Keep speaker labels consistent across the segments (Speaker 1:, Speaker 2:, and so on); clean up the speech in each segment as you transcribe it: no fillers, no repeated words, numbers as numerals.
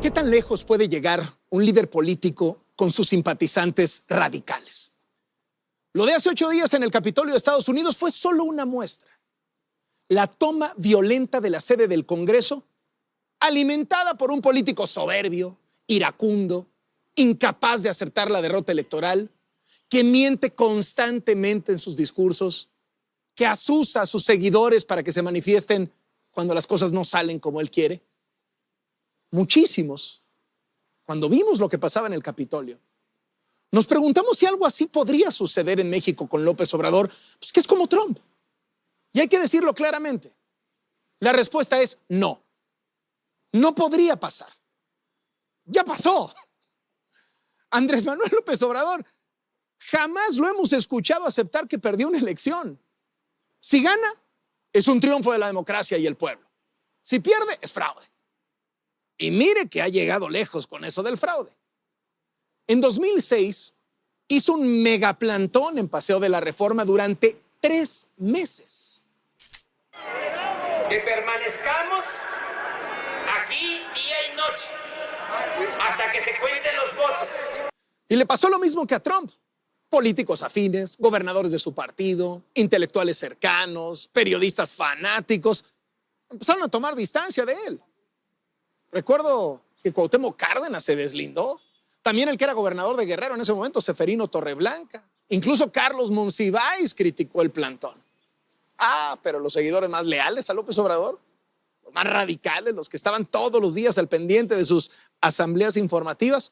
Speaker 1: ¿Qué tan lejos puede llegar un líder político con sus simpatizantes radicales? Lo de hace 8 días en el Capitolio de Estados Unidos fue solo una muestra. La toma violenta de la sede del Congreso, alimentada por un político soberbio, iracundo, incapaz de aceptar la derrota electoral, que miente constantemente en sus discursos, que asusa a sus seguidores para que se manifiesten cuando las cosas no salen como él quiere. Muchísimos, cuando vimos lo que pasaba en el Capitolio, nos preguntamos si algo así podría suceder en México con López Obrador, pues que es como Trump. Y hay que decirlo claramente. La respuesta es no. No podría pasar. Ya pasó. Andrés Manuel López Obrador jamás lo hemos escuchado aceptar que perdió una elección. Si gana, es un triunfo de la democracia y el pueblo. Si pierde, es fraude. Y mire que ha llegado lejos con eso del fraude. En 2006 hizo un megaplantón en Paseo de la Reforma durante 3 meses.
Speaker 2: Que permanezcamos aquí día y noche hasta que se cuenten los votos.
Speaker 1: Y le pasó lo mismo que a Trump. Políticos afines, gobernadores de su partido, intelectuales cercanos, periodistas fanáticos, empezaron a tomar distancia de él. Recuerdo que Cuauhtémoc Cárdenas se deslindó. También el que era gobernador de Guerrero en ese momento, Seferino Torreblanca. Incluso Carlos Monsiváis criticó el plantón. Pero los seguidores más leales a López Obrador, los más radicales, los que estaban todos los días al pendiente de sus asambleas informativas,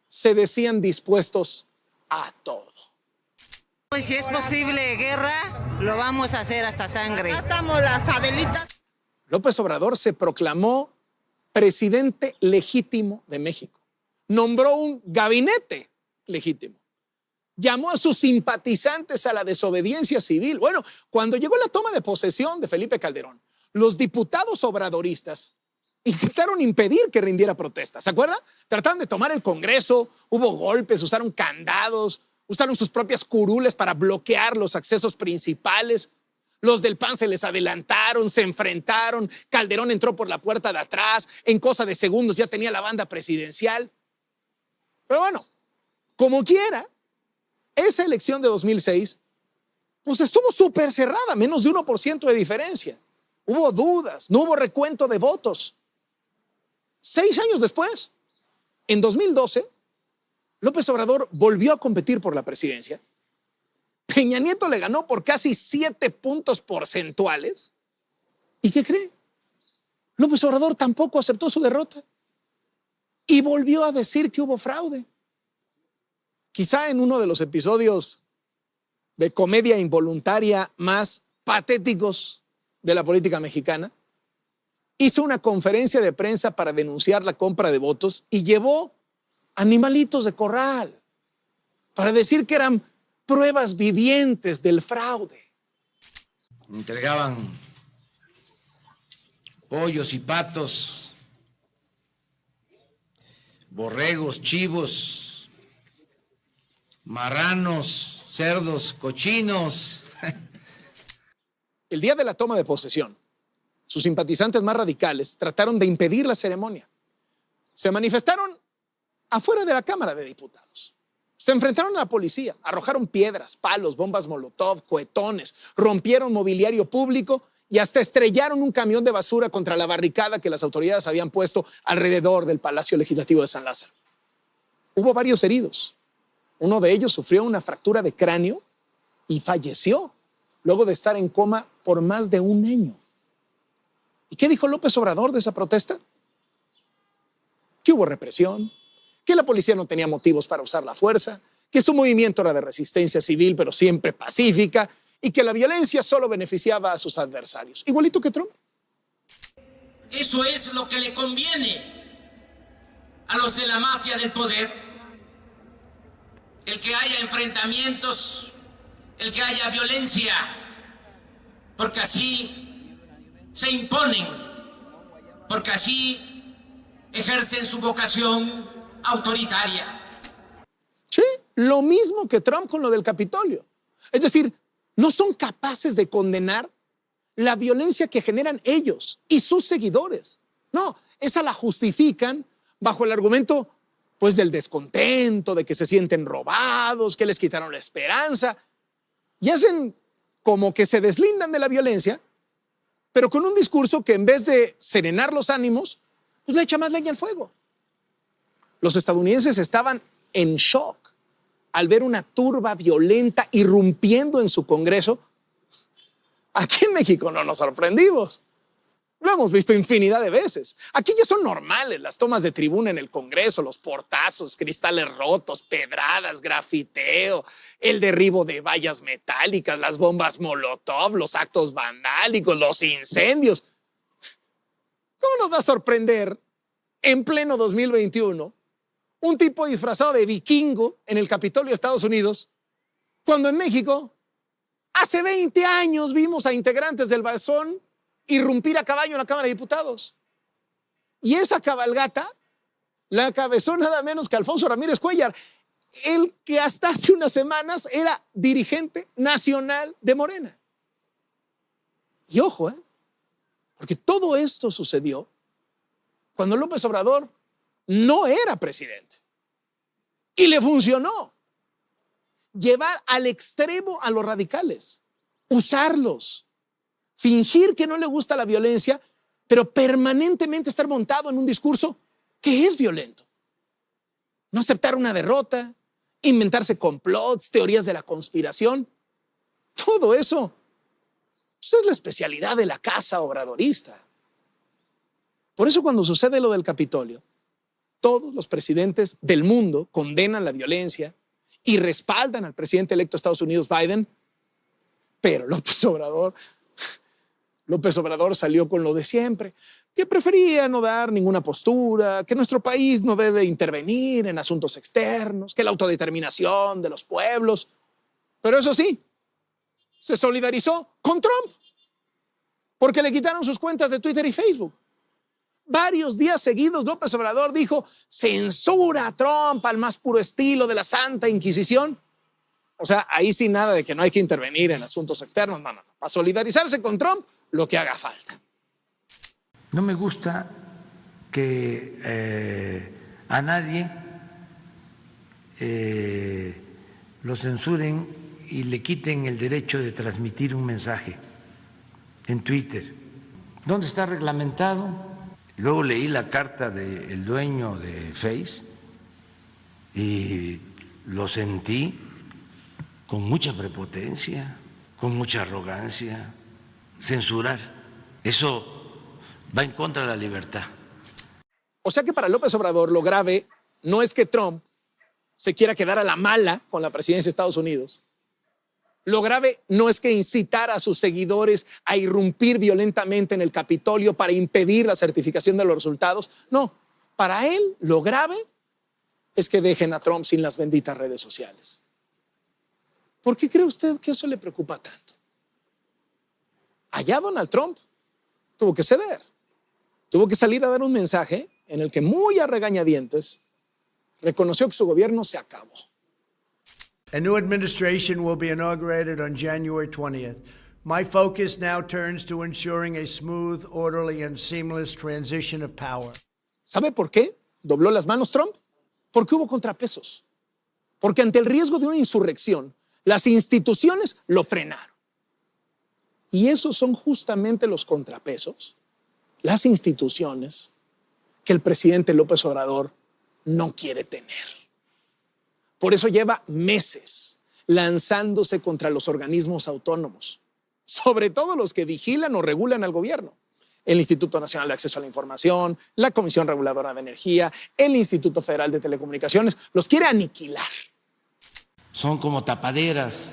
Speaker 1: se decían dispuestos a todo.
Speaker 3: Pues si es posible guerra, lo vamos a hacer hasta sangre.
Speaker 4: Acá estamos las Adelitas.
Speaker 1: López Obrador se proclamó presidente legítimo de México. Nombró un gabinete legítimo. Llamó a sus simpatizantes a la desobediencia civil. Bueno, cuando llegó la toma de posesión de Felipe Calderón, los diputados obradoristas intentaron impedir que rindiera protesta. ¿Se acuerdan? Trataron de tomar el Congreso, hubo golpes, usaron candados, usaron sus propias curules para bloquear los accesos principales. Los del PAN se les adelantaron, se enfrentaron. Calderón entró por la puerta de atrás. En cosa de segundos ya tenía la banda presidencial. Pero bueno, como quiera, esa elección de 2006 pues estuvo súper cerrada, menos de 1% de diferencia. Hubo dudas, no hubo recuento de votos. 6 años después, en 2012, López Obrador volvió a competir por la presidencia. Peña Nieto le ganó por casi 7 puntos porcentuales. ¿Y qué cree? López Obrador tampoco aceptó su derrota y volvió a decir que hubo fraude. Quizá en uno de los episodios de comedia involuntaria más patéticos de la política mexicana, hizo una conferencia de prensa para denunciar la compra de votos y llevó animalitos de corral para decir que eran pruebas vivientes del fraude.
Speaker 5: Entregaban pollos y patos, borregos, chivos, marranos, cerdos, cochinos.
Speaker 1: El día de la toma de posesión, sus simpatizantes más radicales trataron de impedir la ceremonia. Se manifestaron afuera de la Cámara de Diputados. Se enfrentaron a la policía, arrojaron piedras, palos, bombas molotov, cohetones, rompieron mobiliario público y hasta estrellaron un camión de basura contra la barricada que las autoridades habían puesto alrededor del Palacio Legislativo de San Lázaro. Hubo varios heridos. Uno de ellos sufrió una fractura de cráneo y falleció luego de estar en coma por más de 1 año. ¿Y qué dijo López Obrador de esa protesta? Que hubo represión, que la policía no tenía motivos para usar la fuerza, que su movimiento era de resistencia civil, pero siempre pacífica, y que la violencia solo beneficiaba a sus adversarios. Igualito que Trump.
Speaker 2: Eso es lo que le conviene a los de la mafia del poder. El que haya enfrentamientos, el que haya violencia, porque así se imponen, porque así ejercen su vocación autoritaria.
Speaker 1: Sí, lo mismo que Trump con lo del Capitolio. Es decir, no son capaces de condenar la violencia que generan ellos y sus seguidores. No, esa la justifican bajo el argumento pues del descontento, de que se sienten robados, que les quitaron la esperanza, y hacen como que se deslindan de la violencia, pero con un discurso que en vez de serenar los ánimos, pues le echa más leña al fuego. Los estadounidenses estaban en shock al ver una turba violenta irrumpiendo en su Congreso. Aquí en México no nos sorprendimos. Lo hemos visto infinidad de veces. Aquí ya son normales las tomas de tribuna en el Congreso, los portazos, cristales rotos, pedradas, grafiteo, el derribo de vallas metálicas, las bombas Molotov, los actos vandálicos, los incendios. ¿Cómo nos va a sorprender en pleno 2021 un tipo disfrazado de vikingo en el Capitolio de Estados Unidos, cuando en México hace 20 años vimos a integrantes del Balsón irrumpir a caballo en la Cámara de Diputados? Y esa cabalgata la encabezó nada menos que Alfonso Ramírez Cuéllar, el que hasta hace unas semanas era dirigente nacional de Morena. Y ojo, porque todo esto sucedió cuando López Obrador no era presidente. Y le funcionó llevar al extremo a los radicales, usarlos, fingir que no le gusta la violencia, pero permanentemente estar montado en un discurso que es violento. No aceptar una derrota, inventarse complots, teorías de la conspiración. Todo eso pues, es la especialidad de la casa obradorista. Por eso cuando sucede lo del Capitolio, todos los presidentes del mundo condenan la violencia y respaldan al presidente electo de Estados Unidos, Biden, pero López Obrador salió con lo de siempre, que prefería no dar ninguna postura, que nuestro país no debe intervenir en asuntos externos, que la autodeterminación de los pueblos. Pero eso sí, se solidarizó con Trump, porque le quitaron sus cuentas de Twitter y Facebook. Varios días seguidos López Obrador dijo, censura a Trump al más puro estilo de la Santa Inquisición. O sea, ahí sí nada de que no hay que intervenir en asuntos externos. No. Para solidarizarse con Trump, lo que haga falta.
Speaker 6: No me gusta que a nadie lo censuren y le quiten el derecho de transmitir un mensaje en Twitter. ¿Dónde está reglamentado? Luego leí la carta del dueño de Face y lo sentí con mucha prepotencia, con mucha arrogancia. Censurar, eso va en contra de la libertad.
Speaker 1: O sea que para López Obrador lo grave no es que Trump se quiera quedar a la mala con la presidencia de Estados Unidos. Lo grave no es que incitara a sus seguidores a irrumpir violentamente en el Capitolio para impedir la certificación de los resultados. No, para él lo grave es que dejen a Trump sin las benditas redes sociales. ¿Por qué cree usted que eso le preocupa tanto? Allá Donald Trump tuvo que ceder. Tuvo que salir a dar un mensaje en el que muy a regañadientes reconoció que su gobierno se acabó.
Speaker 7: A new administration will be inaugurated on January 20th. My focus now turns to ensuring a smooth, orderly, and seamless transition of power.
Speaker 1: ¿Sabe por qué dobló las manos Trump? Porque hubo contrapesos. Porque ante el riesgo de una insurrección, las instituciones lo frenaron. Y esos son justamente los contrapesos, las instituciones que el presidente López Obrador no quiere tener. Por eso lleva meses lanzándose contra los organismos autónomos, sobre todo los que vigilan o regulan al gobierno. El Instituto Nacional de Acceso a la Información, la Comisión Reguladora de Energía, el Instituto Federal de Telecomunicaciones, los quiere aniquilar.
Speaker 6: Son como tapaderas,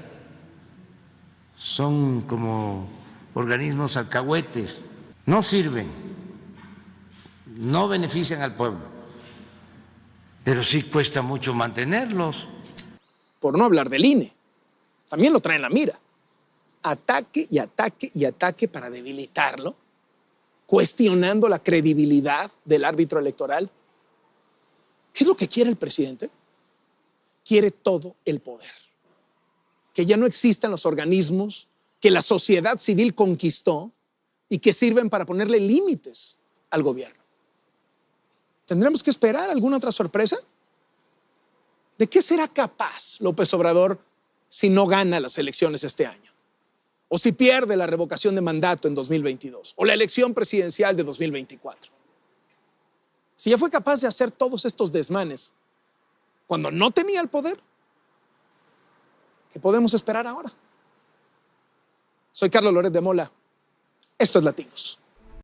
Speaker 6: son como organismos alcahuetes, no sirven, no benefician al pueblo. Pero sí cuesta mucho mantenerlos.
Speaker 1: Por no hablar del INE, también lo traen la mira. Ataque y ataque y ataque para debilitarlo, cuestionando la credibilidad del árbitro electoral. ¿Qué es lo que quiere el presidente? Quiere todo el poder. Que ya no existan los organismos que la sociedad civil conquistó y que sirven para ponerle límites al gobierno. ¿Tendremos que esperar alguna otra sorpresa? ¿De qué será capaz López Obrador si no gana las elecciones este año? ¿O si pierde la revocación de mandato en 2022? ¿O la elección presidencial de 2024? Si ya fue capaz de hacer todos estos desmanes cuando no tenía el poder, ¿qué podemos esperar ahora? Soy Carlos Loret de Mola. Esto es Latinos.